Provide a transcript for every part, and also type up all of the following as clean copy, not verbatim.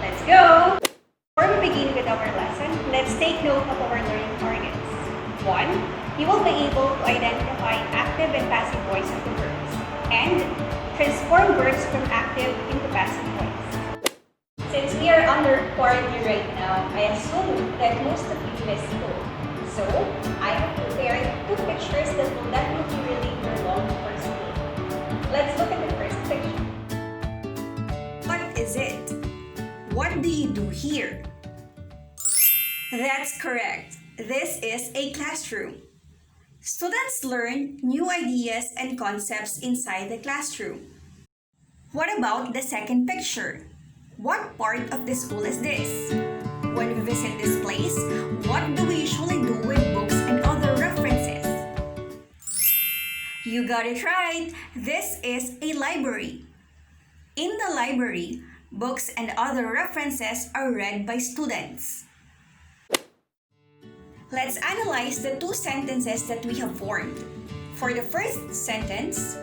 Let's go! Before we begin with our lesson, let's take note of our learning targets. 1. You will be able to identify active and passive voice of the verbs, and transform verbs from active into passive voice. Since we are under quarantine right now, I assume that most of you missed school. So, I have prepared 2 pictures that will definitely relate your long-term school. Let's look at the first picture. What is it? What do you do here? That's correct. This is a classroom. Students learn new ideas and concepts inside the classroom. What about the second picture? What part of the school is this? When we visit this place, what do we usually do with books and other references? You got it right! This is a library. In the library, books and other references are read by students. Let's analyze the 2 sentences that we have formed. For the first sentence,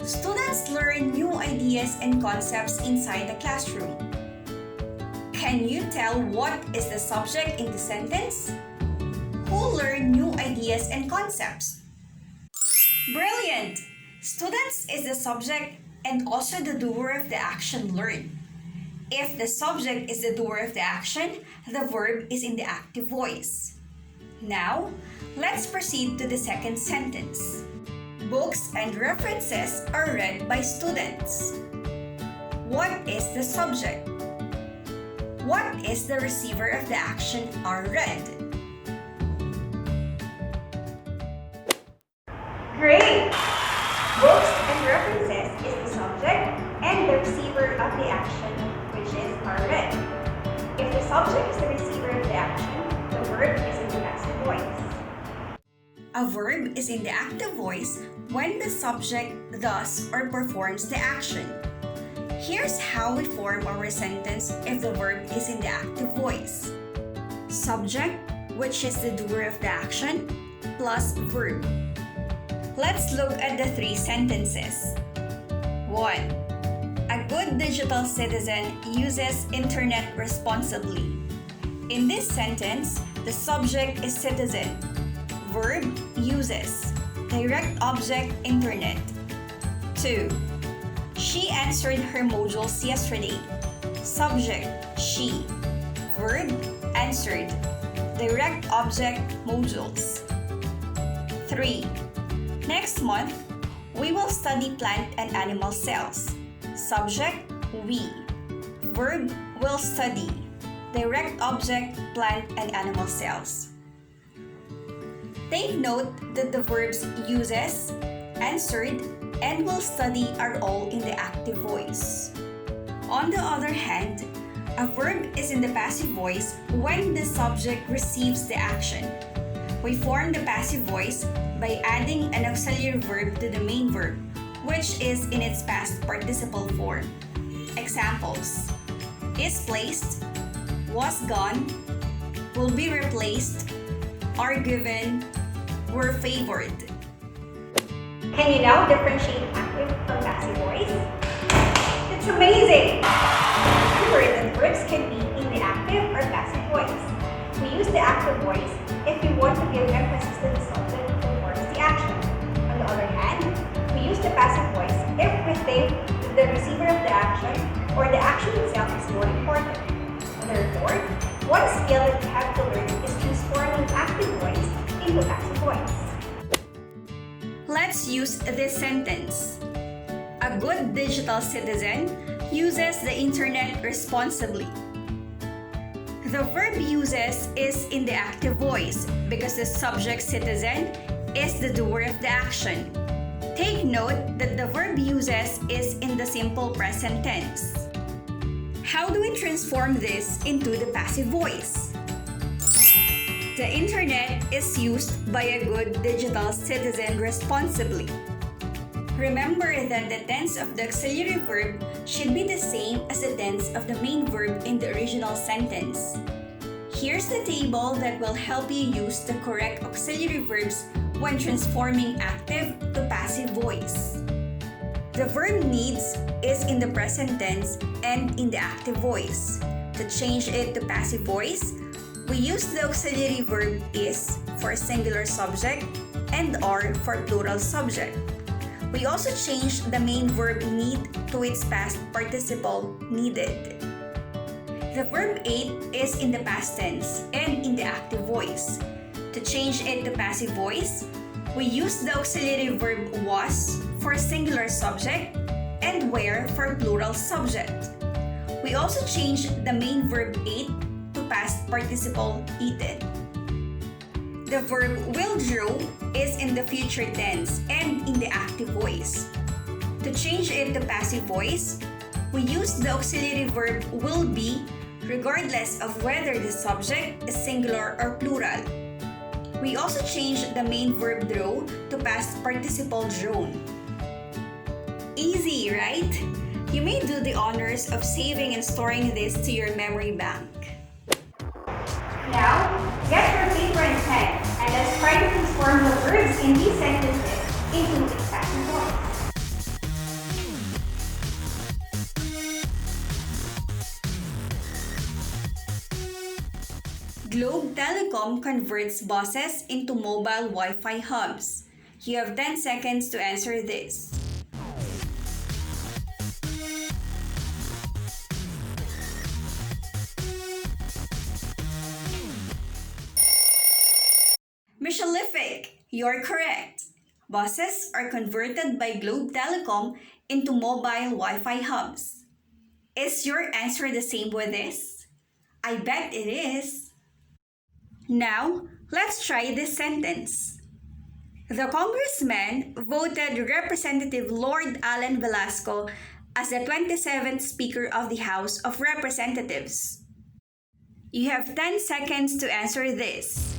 students learn new ideas and concepts inside the classroom. Can you tell what is the subject in the sentence? Who learn new ideas and concepts? Brilliant! Students is the subject and also the doer of the action learn. If the subject is the doer of the action, the verb is in the active voice. Now, let's proceed to the second sentence. Books and references are read by students. What is the subject? What is the receiver of the action are read? Great! Books and references is the subject and the receiver of the action, which is are read. If the subject is the receiver of the action, the verb is in the passive voice. A verb is in the active voice when the subject does or performs the action. Here's how we form our sentence if the verb is in the active voice. Subject, which is the doer of the action, plus verb. Let's look at the 3 sentences. 1. A good digital citizen uses internet responsibly. In this sentence, the subject is citizen. Verb, uses. Direct object, internet. 2. She answered her modules yesterday. Subject, she. Verb, answered. Direct object, modules. 3. Next month, we will study plant and animal cells. Subject, we. Verb, will study. Direct object, plant and animal cells. Take note that the verbs uses, answered, and will study are all in the active voice. On the other hand, a verb is in the passive voice when the subject receives the action. We form the passive voice by adding an auxiliary verb to the main verb, which is in its past participle form. Examples: is placed, was gone, will be replaced, are given, were favored. Can you now differentiate active from passive voice? It's amazing! Remember that verbs can be in the active or passive voice. We use the active voice if we want to give emphasis to the subject who performs the action. On the other hand, we use the passive voice if we think that the receiver of the action or the action itself is more important. Therefore, one skill that you have to learn is transforming active voice into passive voice. Let's use this sentence. A good digital citizen uses the internet responsibly. The verb uses is in the active voice because the subject citizen is the doer of the action. Take note that the verb uses is in the simple present tense. How do we transform this into the passive voice? The internet is used by a good digital citizen responsibly. Remember that the tense of the auxiliary verb should be the same as the tense of the main verb in the original sentence. Here's the table that will help you use the correct auxiliary verbs when transforming active to passive voice. The verb needs is in the present tense and in the active voice. To change it to passive voice, we use the auxiliary verb is for singular subject and are for plural subject. We also change the main verb need to its past participle needed. The verb ate is in the past tense and in the active voice. To change it to passive voice, we use the auxiliary verb was for singular subject and were for plural subject. We also change the main verb ate to past participle eaten. The verb will drew is in the future tense and in the active voice. To change it to passive voice, we use the auxiliary verb will be regardless of whether the subject is singular or plural. We also change the main verb drew to past participle drawn. Easy, right? You may do the honors of saving and storing this to your memory bank. Now, get your paper and pen and let's try to transform the verbs in these sentences into a passive voice. Globe Telecom converts buses into mobile Wi-Fi hubs. You have 10 seconds to answer this. Mishalific, you're correct. Buses are converted by Globe Telecom into mobile Wi-Fi hubs. Is your answer the same with this? I bet it is. Now, let's try this sentence. The congressman voted Representative Lord Alan Velasco as the 27th Speaker of the House of Representatives. You have 10 seconds to answer this.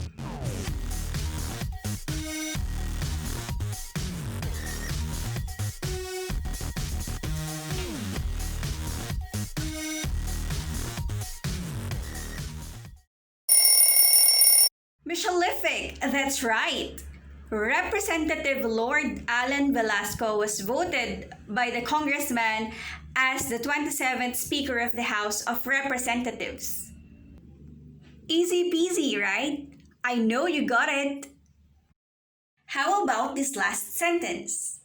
Mishalific, that's right. Representative Lord Alan Velasco was voted by the congressman as the 27th Speaker of the House of Representatives. Easy peasy, right? I know you got it. How about this last sentence?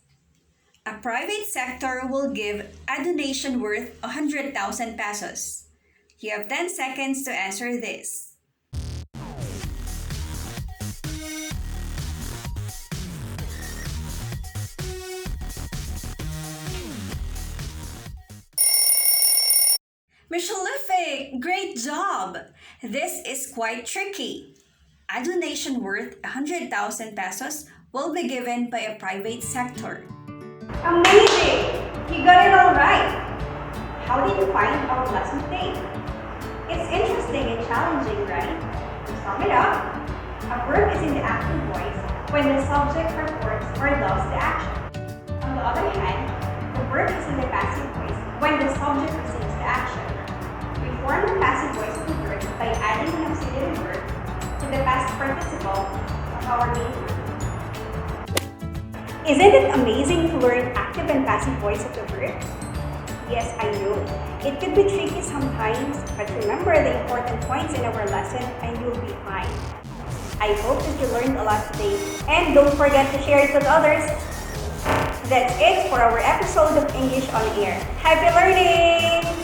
A private sector will give a donation worth 100,000 pesos. You have 10 seconds to answer this. Mishalific, great job! This is quite tricky. A donation worth 100,000 pesos will be given by a private sector. Amazing! You got it all right! How did you find our lesson today? It's interesting and challenging, right? To sum it up, a verb is in the active voice when the subject performs or does the action. On the other hand, the verb is in the passive voice when the subject receives the action. We form the passive voice of the verb by adding an auxiliary verb to the past participle of our main verb. Isn't it amazing to learn active and passive voice of the verb? Yes, I know. It could be tricky sometimes, but remember the important points in our lesson and you'll be fine. I hope that you learned a lot today, and don't forget to share it with others. That's it for our episode of English on Air. Happy learning!